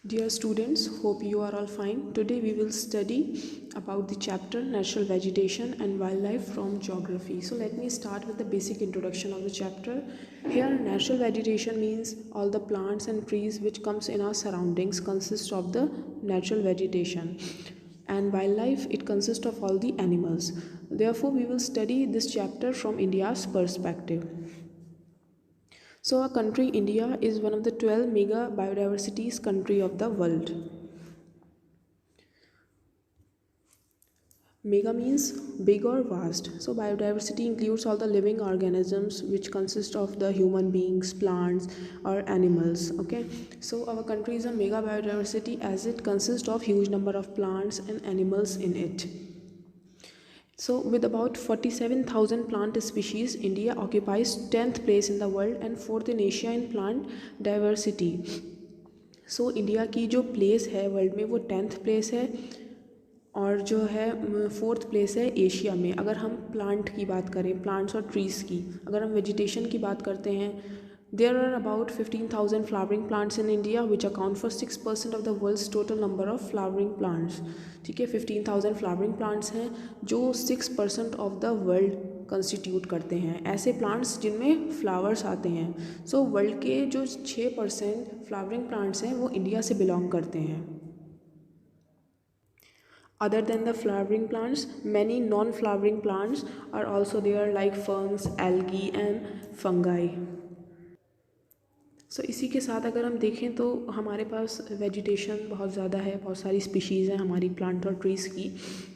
Dear students, hope you are all fine. Today we will study about the chapter Natural Vegetation and Wildlife from Geography. So let me start with the basic introduction of the chapter. Here natural vegetation means all the plants and trees which comes in our surroundings consist of the natural vegetation. And wildlife, it consists of all the animals. Therefore we will study this chapter from India's perspective. So our country India is one of the 12 mega biodiversities country of the world. Mega means big or vast. So biodiversity includes all the living organisms which consist of the human beings, plants or animals. Okay. So our country is a mega biodiversity as it consists of huge number of plants and animals in it. So with about 47,000 plant species, India occupies 10th place in the world and 4th in Asia in plant diversity. So India की जो place है world में वो 10th place है और जो है 4th place है एशिया में. अगर हम प्लांट की बात करें, प्लांट्स और ट्रीज़ की, अगर हम वेजिटेशन की बात करते हैं, there are about 15,000 flowering plants in India which account for 6% of the world's total number of flowering plants. ठीक है, 15,000 flowering plants हैं जो 6% of the world कंस्टिट्यूट करते हैं. ऐसे प्लांट्स जिनमें फ्लावर्स आते हैं. सो वर्ल्ड के जो 6% फ्लावरिंग प्लांट्स हैं वो इंडिया से बिलोंग करते हैं. Other than the flowering plants, many non-flowering plants are also there like ferns, algae and fungi. सो इसी के साथ अगर हम देखें तो हमारे पास वेजिटेशन बहुत ज़्यादा है, बहुत सारी स्पीशीज़ हैं हमारी प्लांट और ट्रीज़ की,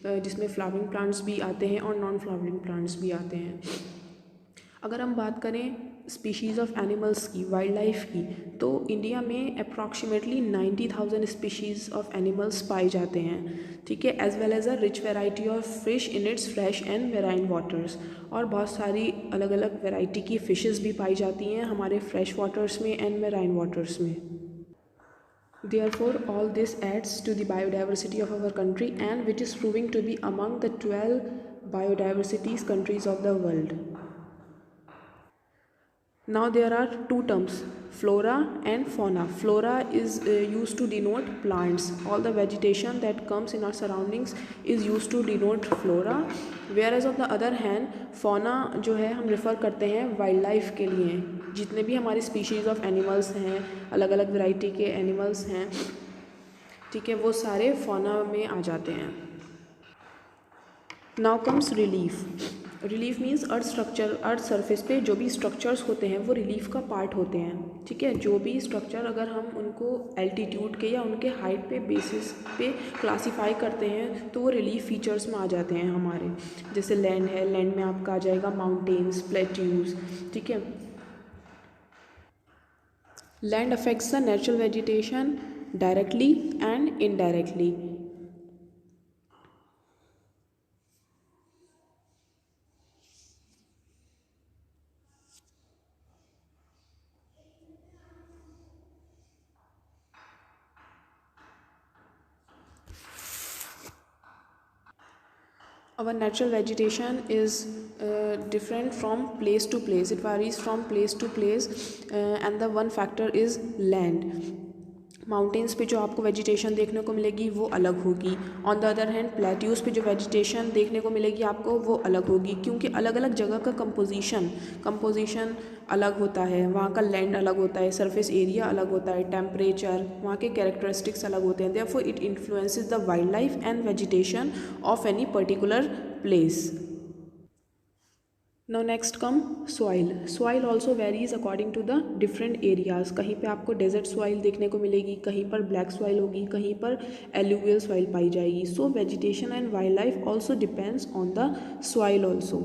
जिसमें फ्लावरिंग प्लांट्स भी आते हैं और नॉन फ्लावरिंग प्लांट्स भी आते हैं. अगर हम बात करें स्पीशीज़ ऑफ एनिमल्स की, वाइल्ड लाइफ की, तो इंडिया में अप्रॉक्सीमेटली 90,000 स्पीशीज़ ऑफ एनिमल्स पाए जाते हैं. ठीक है, as well as a rich variety of fish in its fresh and marine waters. और बहुत सारी अलग अलग वेराइटी की फ़िशेस भी पाई जाती हैं हमारे फ्रेश वाटर्स में एंड मेराइन वाटर्स में. Therefore, all this adds to the biodiversity of our country and which is proving to be among the 12 biodiversities countries of the world. Now there are two terms, flora and fauna. Flora is used to denote plants. All the vegetation that comes in our surroundings is used to denote flora. Whereas on the other hand, fauna जो है हम refer करते हैं wild life के लिए. जितने भी हमारे स्पीशीज़ ऑफ एनिमल्स हैं, अलग अलग वैरायटी के एनिमल्स हैं, ठीक है, वो सारे fauna में आ जाते हैं. Now comes relief. Relief means earth structure, earth surface पे जो भी स्ट्रक्चर्स होते हैं वो रिलीफ का पार्ट होते हैं. ठीक है, जो भी स्ट्रक्चर अगर हम उनको एल्टीट्यूड के या उनके हाइट पे बेसिस पे क्लासीफाई करते हैं तो वो रिलीफ फीचर्स में आ जाते हैं हमारे. जैसे लैंड है, लैंड में आपका आ जाएगा माउंटेन्स, प्लेट्यूज. ठीक है, land affects the natural vegetation directly and indirectly. Our natural vegetation is different from place to place. It varies from place to place and the one factor is land. Mountains पे जो आपको vegetation देखने को मिलेगी वो अलग होगी. On the other hand plateaus पे जो वेजिटेशन देखने को मिलेगी आपको वो अलग होगी, क्योंकि अलग अलग जगह का कंपोजिशन अलग होता है. वहाँ का लैंड अलग होता है, सरफेस एरिया अलग होता है, टेम्परेचर, वहाँ के कैरेक्टरिस्टिक्स अलग होते हैं. Therefore it influences the wild life and vegetation of any particular place. Now next come soil. Soil also varies according to the different areas. कहीं पे आपको desert soil देखने को मिलेगी, कहीं पर black soil होगी, कहीं पर alluvial soil पाई जाएगी. So vegetation and wildlife also depends on the soil also.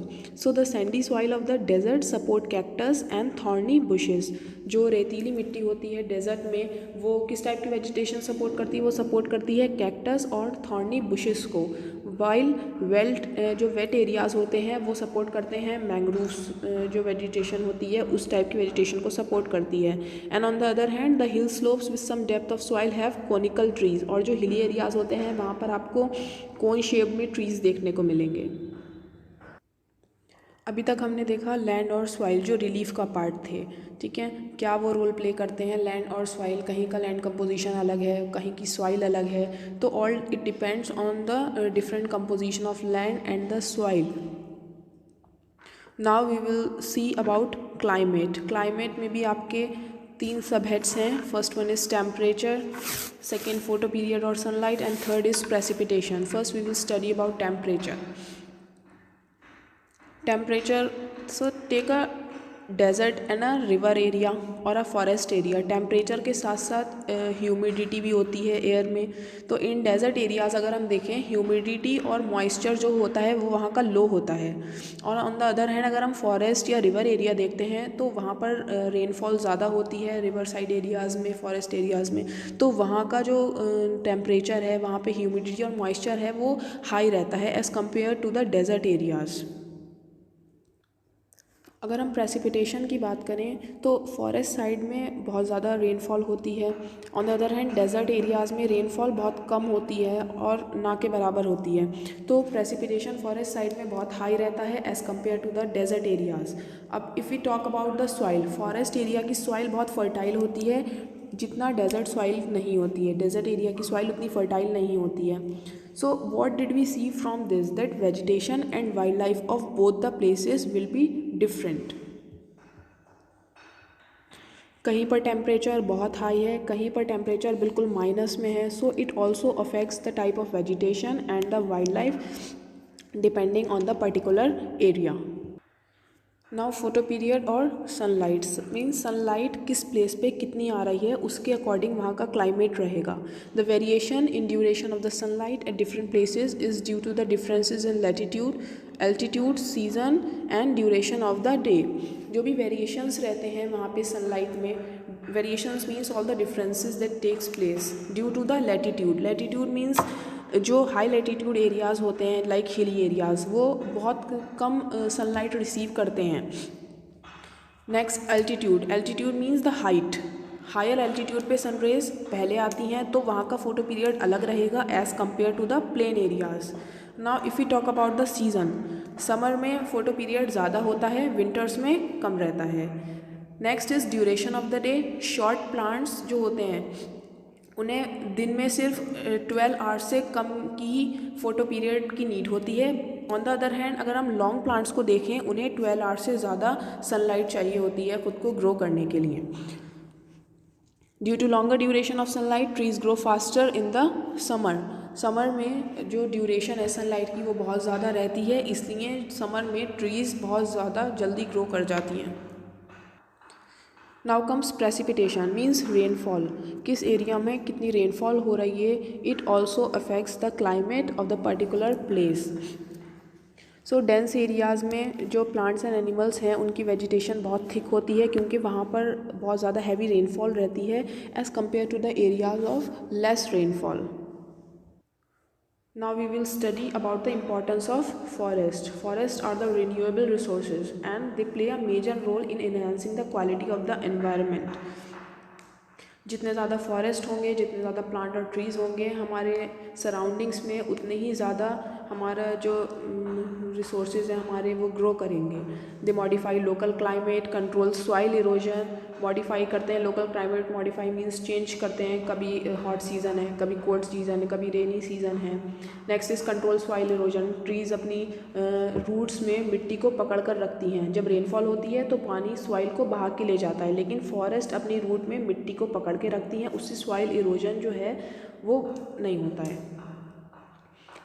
So the sandy soil of the desert support cactus and thorny bushes. जो रेतीली मिट्टी होती है डेजर्ट में वो किस टाइप की वेजिटेशन सपोर्ट करती है? वो सपोर्ट करती है कैक्टस और थॉर्नी बुशेस को. वाइल वेल्ट जो वेट एरियाज़ होते हैं वो सपोर्ट करते हैं मैंग्रोव्स, जो वेजिटेशन होती है उस टाइप की वेजिटेशन को सपोर्ट करती है. And on the other hand the hill slopes with some depth of soil have conical trees. और जो हिली एरियाज़ होते हैं वहाँ पर आपको कोन शेप में ट्रीज़ देखने को मिलेंगे. अभी तक हमने देखा लैंड और सॉइल जो रिलीफ का पार्ट थे, ठीक है, क्या वो रोल प्ले करते हैं लैंड और सॉइल। कहीं का लैंड कंपोजिशन अलग है, कहीं की सॉइल अलग है, तो all it depends on the different composition of land and the soil. Now we will see about climate. Climate में भी आपके 3 सब हेड्स हैं। First one is temperature, second photoperiod और sunlight, and third is precipitation. First we will study about temperature. Temperature, so take a desert and a river area और a forest area। Temperature के साथ साथ humidity भी होती है air में। तो इन डेजर्ट एरियाज़ अगर हम देखें, ह्यूमिडिटी और मॉइस्चर जो होता है वो वहाँ का लो होता है। और ऑन द अदर हैंड अगर हम फॉरेस्ट या रिवर एरिया देखते हैं तो वहाँ पर रेनफॉल ज़्यादा होती है रिवर साइड एरियाज़ में, फॉरेस्ट एरियाज़ में। तो वहाँ का जो टेम्परेचर है, वहाँ पे ह्यूमिडिटी और मॉइस्चर है वो हाई रहता है as compare to the desert areas. अगर हम प्रेसिपिटेशन की बात करें तो फॉरेस्ट साइड में बहुत ज़्यादा रेनफॉल होती है। On the other hand desert areas में रेनफॉल बहुत कम होती है और ना के बराबर होती है। तो प्रेसिपिटेशन फॉरेस्ट साइड में बहुत हाई रहता है as compare to the desert areas. अब if we talk about the soil, forest area की सॉइल बहुत फर्टाइल होती है जितना डेजर्ट सॉइल नहीं होती है। डेजर्ट एरिया की सॉइल उतनी फर्टाइल नहीं होती है। So what did we see from this, that vegetation and wildlife of both the places will be different. कहीं पर टेम्परेचर बहुत हाई है, कहीं पर टेम्परेचर बिल्कुल माइनस में है। So it also affects the type of vegetation and the wild life depending on the particular area. Now photo period और सनलाइट मीन्स सनलाइट किस प्लेस पे कितनी आ रही है उसके अकॉर्डिंग वहाँ का क्लाइमेट रहेगा। The variation in duration of the sunlight at different places is due to the differences in latitude, altitude, season and duration of the day. जो भी वेरिएशंस रहते हैं वहाँ पे सनलाइट में, variations means all the differences that takes place due to the latitude. Latitude means जो high latitude areas होते हैं लाइक हिली एरियाज़, वो बहुत कम सनलाइट रिसीव करते हैं। Next altitude, altitude means the height. Higher altitude पे sun raise पहले आती हैं तो वहाँ का फोटो पीरियड अलग रहेगा as compare to the plain areas. Now if you talk about the season, summer में फ़ोटो पीरियड ज़्यादा होता है, विंटर्स में कम रहता है। Next is duration of the day. Short plants जो होते हैं उन्हें दिन में सिर्फ 12 आवर्स से कम की ही फ़ोटो पीरियड की नीड होती है। ऑन द अदर हैंड अगर हम लॉन्ग प्लांट्स को देखें, उन्हें 12 आवर्स से ज़्यादा सनलाइट चाहिए होती है खुद को ग्रो करने के लिए। Due to longer duration of sunlight trees grow faster in the summer. Summer में जो ड्यूरेशन है सनलाइट की वो बहुत ज़्यादा रहती है, इसलिए समर में ट्रीज़ बहुत ज़्यादा जल्दी ग्रो कर जाती हैं। Now comes precipitation means rainfall. किस एरिया में कितनी रेनफॉल हो रही है, it also affects the climate of the particular place. So dense areas में जो प्लांट्स एंड एनिमल्स हैं उनकी वेजिटेशन बहुत थिक होती है क्योंकि वहाँ पर बहुत ज़्यादा हैवी रेनफॉल रहती है as compare to the areas of less rainfall. Now we will study about the importance of forest. Forests are the renewable resources and they play a major role in enhancing the quality of the environment. जितने ज़्यादा forest होंगे, जितने ज़्यादा plant और trees होंगे हमारे surroundings में, उतने ही ज़्यादा हमारा जो रिसोर्सेज हैं हमारे वो ग्रो करेंगे। They modify local climate, control soil erosion. Modify करते हैं local climate, modify means change करते हैं, कभी हॉट सीज़न है, कभी कोल्ड सीज़न है, कभी रेनी सीज़न है। Next is control soil erosion. Trees अपनी रूट्स में मिट्टी को पकड़ कर रखती हैं। जब रेनफॉल होती है तो पानी सॉइल को बहा के ले जाता है, लेकिन फॉरेस्ट अपनी रूट में मिट्टी को पकड़ के रखती हैं, उससे सॉइल इरोजन जो है वो नहीं होता है।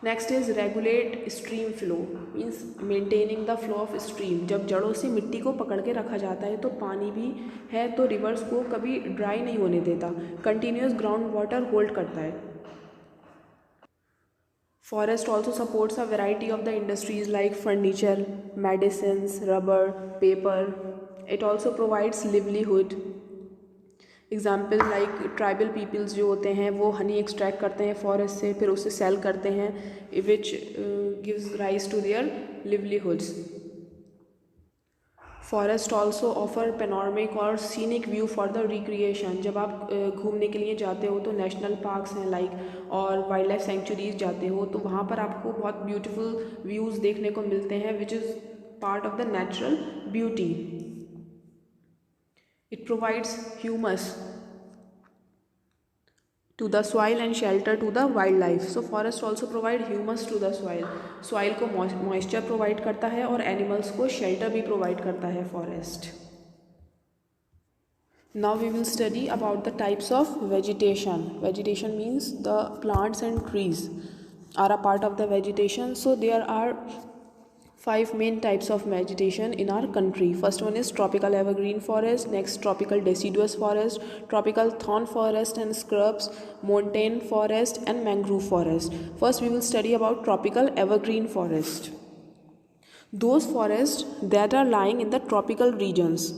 Next is regulate stream flow means maintaining the flow of stream. जब जड़ों से मिट्टी को पकड़ के रखा जाता है तो पानी भी है तो रिवर्स को कभी ड्राई नहीं होने देता, कंटिन्यूस ग्राउंड वाटर होल्ड करता है। Forest also supports a variety of the industries like furniture, medicines, rubber, paper. It also provides livelihood. Example like tribal peoples जो होते हैं वो हनी एक्सट्रैक्ट करते हैं फॉरेस्ट से, फिर उसे सेल करते हैं, which gives rise to their livelihoods. Forest also offer panoramic और scenic view for the recreation. जब आप घूमने के लिए जाते हो तो नेशनल पार्क्स हैं लाइक और वाइल्ड लाइफ सेंचुरीज जाते हो तो वहाँ पर आपको बहुत ब्यूटीफुल व्यूज़ देखने को मिलते हैं which is part of the natural beauty. It provides humus to the soil and shelter to the wildlife. So forest also provide humus to the soil. Soil को moisture provide करता है और animals को shelter भी provide करता है forest. Now we will study about the types of vegetation. Vegetation means the plants and trees are a part of the vegetation. So there are 5 main types of vegetation in our country. First one is tropical evergreen forest, next tropical deciduous forest, tropical thorn forest and scrubs, montane forest and mangrove forest. First we will study about tropical evergreen forest. Those forests that are lying in the tropical regions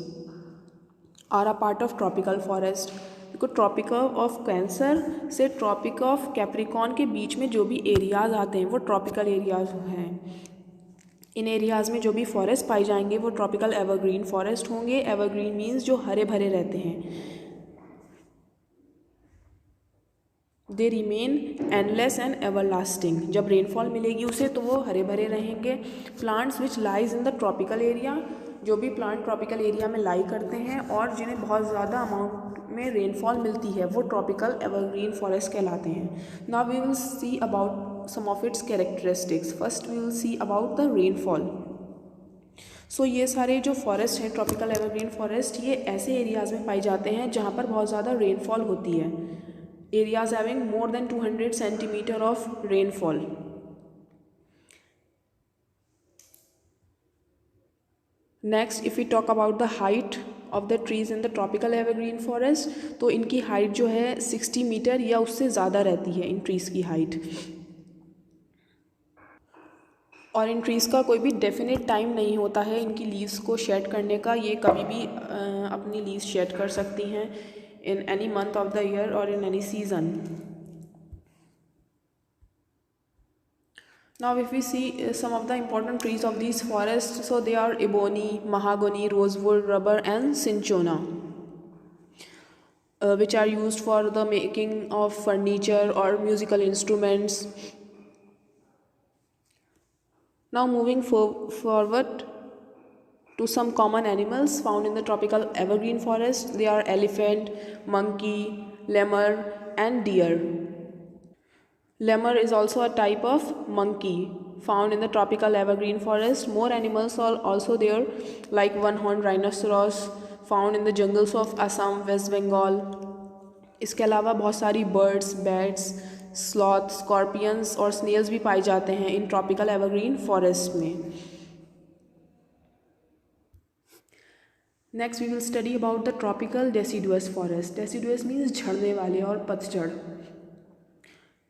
are a part of tropical forest. देखो tropical of cancer से tropic of Capricorn के बीच में जो भी areas आते हैं वो tropical areas हैं. इन एरियाज़ में जो भी फॉरेस्ट पाए जाएंगे वो ट्रॉपिकल एवरग्रीन फॉरेस्ट होंगे. एवरग्रीन मीन्स जो हरे भरे रहते हैं. They remain endless and everlasting. जब रेनफॉल मिलेगी उसे तो वो हरे भरे रहेंगे. Plants which lies in the tropical area, जो भी प्लांट ट्रॉपिकल एरिया में लाई करते हैं और जिन्हें बहुत ज़्यादा अमाउंट में रेनफॉल मिलती है वो ट्रॉपिकल एवरग्रीन फॉरेस्ट कहलाते हैं. Now we will see about some of its characteristics. First we will see about the rainfall. So ये सारे जो फॉरेस्ट हैं ट्रॉपिकल एवरग्रीन फॉरेस्ट ये ऐसे एरियाज़ में पाए जाते हैं जहाँ पर बहुत ज़्यादा रेनफॉल होती है. Areas having more than 200 centimetre of rainfall. Next if we talk about the height of the trees in the tropical evergreen forest, तो इनकी हाइट जो है 60 मीटर या उससे ज़्यादा रहती है इन ट्रीज़ की हाइट. और इन ट्रीज़ का कोई भी डेफिनेट टाइम नहीं होता है इनकी लीव्स को शेड करने का. ये कभी भी अपनी लीव्स शेड कर सकती हैं in any month of the year or in any season. Now if we see some of the important trees of these forests, so they are ebony, mahogany, rosewood, rubber and cinchona, which are used for the making of furniture or musical instruments. Now moving forward to some common animals found in the tropical evergreen forest. They are elephant, monkey, lemur and deer. Lemur is also a type of monkey found in the tropical evergreen forest. More animals are also there like one-horned rhinoceros found in the jungles of Assam, West Bengal. इसके अलावा बहुत सारी birds, bats, sloth, scorpions और snails भी पाए जाते हैं इन tropical evergreen forest में. Next we will study about the tropical deciduous forest. Deciduous means झड़ने वाले और पतझड़.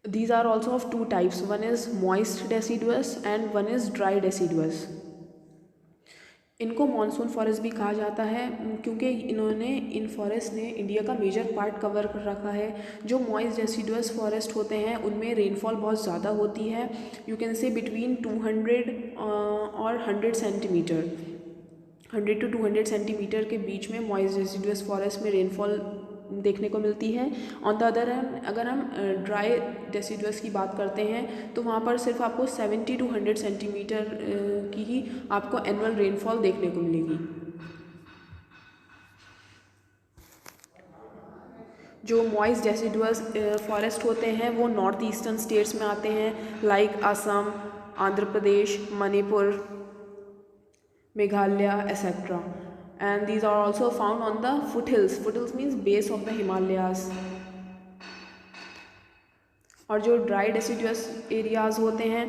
These are also of two types. One is moist deciduous and one is dry deciduous. इनको मॉनसून फॉरेस्ट भी कहा जाता है क्योंकि इन फॉरेस्ट ने इंडिया का मेजर पार्ट कवर कर रखा है. जो मॉइस्ट डेसिडुअस फॉरेस्ट होते हैं उनमें रेनफॉल बहुत ज़्यादा होती है. यू कैन से बिटवीन 200 और 100 सेंटीमीटर, 100 to 200 सेंटीमीटर के बीच में मॉइस्ट डेसिडुअस फॉरेस्ट में रेनफॉल देखने को मिलती है. ऑन द अदर हैंड अगर हम ड्राई डेसिडुअस की बात करते हैं तो वहाँ पर सिर्फ आपको 70 to 100 सेंटीमीटर की ही आपको एनुअल रेनफॉल देखने को मिलेगी. जो मॉइस्ट डेसिडुअस फॉरेस्ट होते हैं वो नॉर्थ ईस्टर्न स्टेट्स में आते हैं like Assam, Andhra Pradesh, Manipur, Meghalaya etc. and these are also found on the foothills. Foothills means base of the Himalayas. और जो ड्राई डेसिडुअस एरियाज होते हैं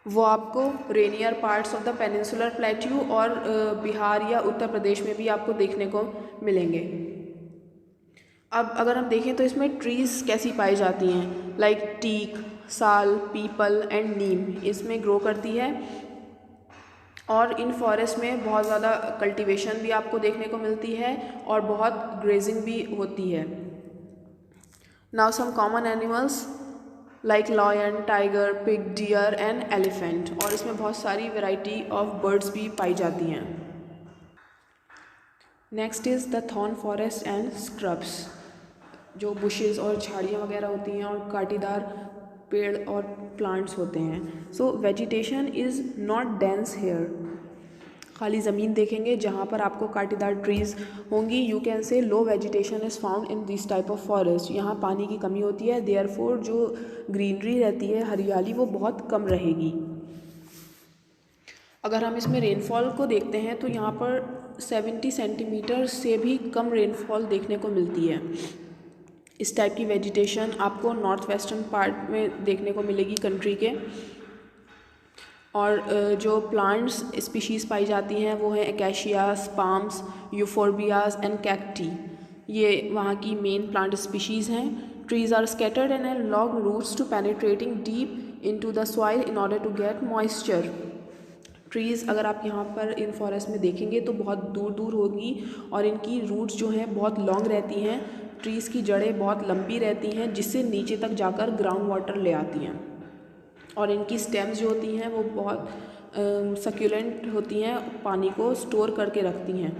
वो आपको Rainier parts of the peninsular plateau और बिहार या उत्तर प्रदेश में भी आपको देखने को मिलेंगे. अब अगर हम देखें तो इसमें ट्रीज़ कैसी पाई जाती हैं लाइक टीक, साल, पीपल एंड नीम इसमें ग्रो करती है. और इन फॉरेस्ट में बहुत ज़्यादा कल्टीवेशन भी आपको देखने को मिलती है और बहुत ग्रेजिंग भी होती है. Now some common animals like lion, tiger, pig, deer and elephant. और इसमें बहुत सारी वैरायटी ऑफ बर्ड्स भी पाई जाती हैं. Next is the thorn forest and scrubs. जो बुशेस और झाड़ियाँ वगैरह होती हैं और कांटेदार पेड़ और प्लांट्स होते हैं। So vegetation is not dense here. खाली ज़मीन देखेंगे जहाँ पर आपको कांटेदार ट्रीज़ होंगी, you can say low vegetation is found in this type of forest. यहाँ पानी की कमी होती है, देयरफॉर जो ग्रीनरी रहती है, हरियाली, वो बहुत कम रहेगी। अगर हम इसमें रेनफॉल को देखते हैं तो यहाँ पर 70 सेंटीमीटर से भी कम रेनफॉल देखने को मिलती है। इस टाइप की वेजिटेशन आपको नॉर्थ वेस्टर्न पार्ट में देखने को मिलेगी कंट्री के। और जो प्लांट्स स्पीशीज़ पाई जाती हैं वो हैं acacias, palms, euphorbias and cacti. ये वहाँ की मेन प्लांट स्पीशीज़ हैं। Trees are scattered and have long roots to penetrating deep into the soil in order to get moisture. Trees अगर आप यहाँ पर इन फॉरेस्ट में देखेंगे तो बहुत दूर दूर होगी और इनकी रूट्स जो हैं बहुत लॉन्ग रहती हैं। ट्रीज़ की जड़ें बहुत लंबी रहती हैं जिससे नीचे तक जाकर ग्राउंड वाटर ले आती हैं। और इनकी स्टेम्स जो होती हैं वो बहुत सक्यूलेंट होती हैं, पानी को स्टोर करके रखती हैं।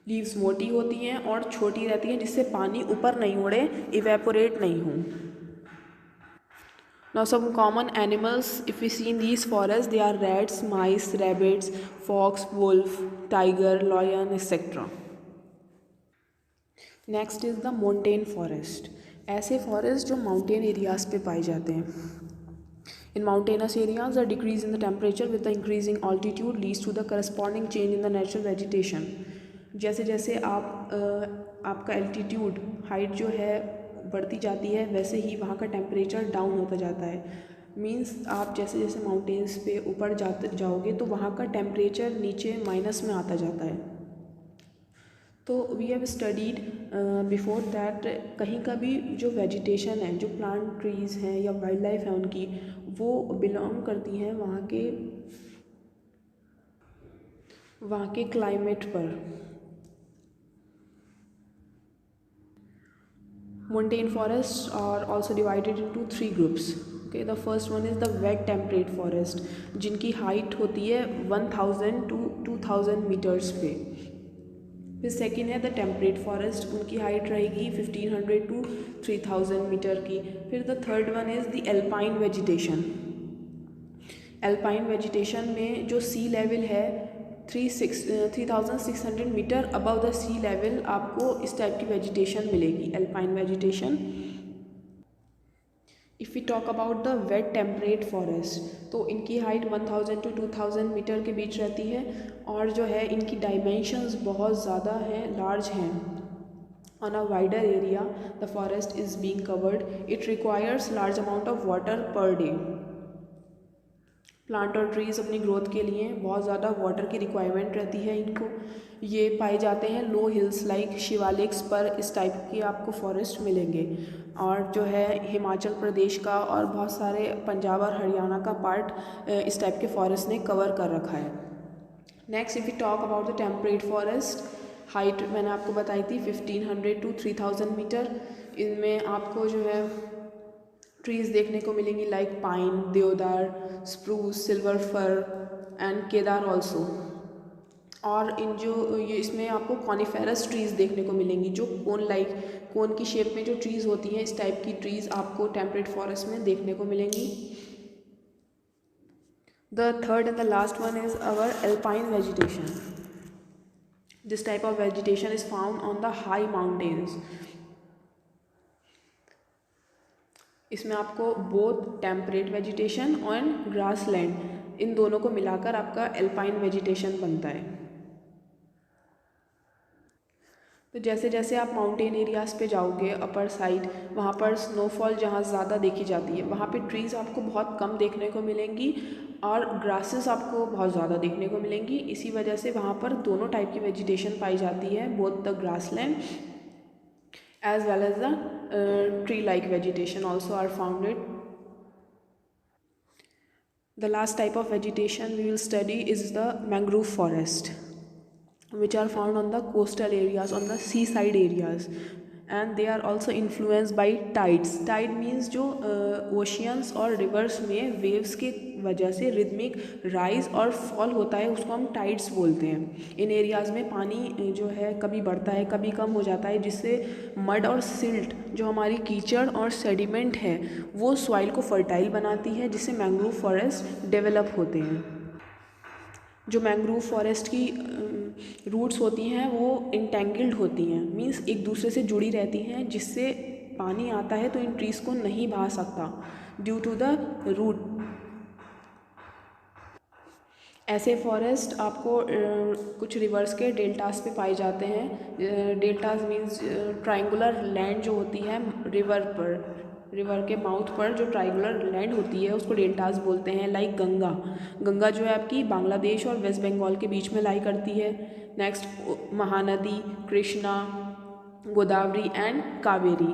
लीव्स मोटी होती हैं और छोटी रहती हैं जिससे पानी ऊपर नहीं उड़े, इवेपोरेट नहीं हो। Now some common animals if we see in these forests, they are rats, mice, rabbits, fox, wolf, tiger, lion, etc. Next is the montane forest. ऐसे फॉरेस्ट जो माउंटेन एरियाज़ पे पाए जाते हैं। In mountainous areas, a decrease in the temperature with the increasing altitude leads to the corresponding change in the natural vegetation. जैसे जैसे आपका altitude, height जो है बढ़ती जाती है, वैसे ही वहाँ का टेम्परेचर डाउन होता जाता है। मीन्स आप जैसे जैसे माउंटेन्स पे ऊपर जाओगे तो वहाँ का टेम्परेचर नीचे माइनस में आता जाता है। तो we have studied before that कहीं का भी जो वेजिटेशन है, जो प्लांट ट्रीज़ हैं या वाइल्ड लाइफ है उनकी, वो बिलोंग करती हैं वहाँ के क्लाइमेट पर। Montane forests are also divided into 3 groups. Okay, the first one is the wet temperate forest, जिनकी हाइट होती है 1000 to 2000 मीटर्स पे। फिर सेकेंड है द टेम्परेट फॉरेस्ट, उनकी हाइट रहेगी 1500 to 3000 मीटर की। फिर the third one is the alpine vegetation. Alpine vegetation में जो सी लेवल है 3600 metre above the sea level आपको इस टाइप की वेजिटेशन मिलेगी, alpine vegetation. If we talk about the wet temperate forest, तो इनकी हाइट 1000 to 2000 मीटर के बीच रहती है और जो है इनकी डायमेंशंस बहुत ज़्यादा हैं, लार्ज हैं। On a wider area the forest is being covered, it requires large amount of water per day. Plant और ट्रीज़ अपनी ग्रोथ के लिए बहुत ज़्यादा वाटर की रिक्वायरमेंट रहती है इनको। ये पाए जाते हैं लो हिल्स लाइक शिवालिक्स पर, इस टाइप के आपको फॉरेस्ट मिलेंगे। और जो है हिमाचल प्रदेश का और बहुत सारे पंजाब और हरियाणा का पार्ट इस टाइप के फॉरेस्ट ने कवर कर रखा है। Next if you talk about the temperate forest, height मैंने आपको बताई थी 1500 to 3000 मीटर। इनमें आपको जो है ट्रीज़ देखने को मिलेंगी लाइक पाइन, देवदार, spruce, silver fir and Kedar also. और ये इसमें आपको कॉनिफेरस ट्रीज़ देखने को मिलेंगी जो कोन की शेप में जो ट्रीज़ होती हैं, इस टाइप की ट्रीज़ आपको टेम्परेट फॉरेस्ट में देखने को मिलेंगी। The third and the last one is our alpine vegetation. This type of vegetation is found on the high mountains. इसमें आपको बोथ टेम्परेट वेजिटेशन और ग्रास लैंड, इन दोनों को मिलाकर आपका एल्पाइन वेजिटेशन बनता है। तो जैसे जैसे आप माउंटेन एरियाज़ पे जाओगे अपर साइड, वहाँ पर स्नोफॉल जहाँ ज़्यादा देखी जाती है, वहाँ पे ट्रीज़ आपको बहुत कम देखने को मिलेंगी और ग्रासेस आपको बहुत ज़्यादा देखने को मिलेंगी। इसी वजह से वहाँ पर दोनों टाइप की वेजिटेशन पाई जाती है, both the grass land as well as the tree-like vegetation also are founded. The last type of vegetation we will study is the mangrove forest, which are found on the coastal areas, on the seaside areas, and they are also influenced by tides. Tide means जो oceans और rivers में waves के वजह से rhythmic rise और fall होता है, उसको हम टाइड्स बोलते हैं। इन एरियाज़ में पानी जो है कभी बढ़ता है कभी कम हो जाता है, जिससे मड और सिल्ट जो हमारी कीचड़ और सेडिमेंट है वो सॉइल को फर्टाइल बनाती है, जिससे मैंग्रोव फॉरेस्ट डेवलप होते हैं। जो मैंग्रोव फॉरेस्ट की रूट्स होती हैं वो इंटेंगल्ड होती हैं, मीन्स एक दूसरे से जुड़ी रहती हैं, जिससे पानी आता है तो इन ट्रीज़ को नहीं बहा सकता ड्यू टू द रूट। ऐसे फॉरेस्ट आपको कुछ रिवर्स के डेल्टास पे पाए जाते हैं। डेल्टास मीन्स ट्रायंगुलर लैंड जो होती है रिवर पर, रिवर के माउथ पर जो ट्रायंगुलर लैंड होती है उसको डेल्टास बोलते हैं। लाइक गंगा, गंगा जो है आपकी बांग्लादेश और वेस्ट बंगाल के बीच में लाई करती है। Next Mahanadi Krishna, Godavari and Kaveri.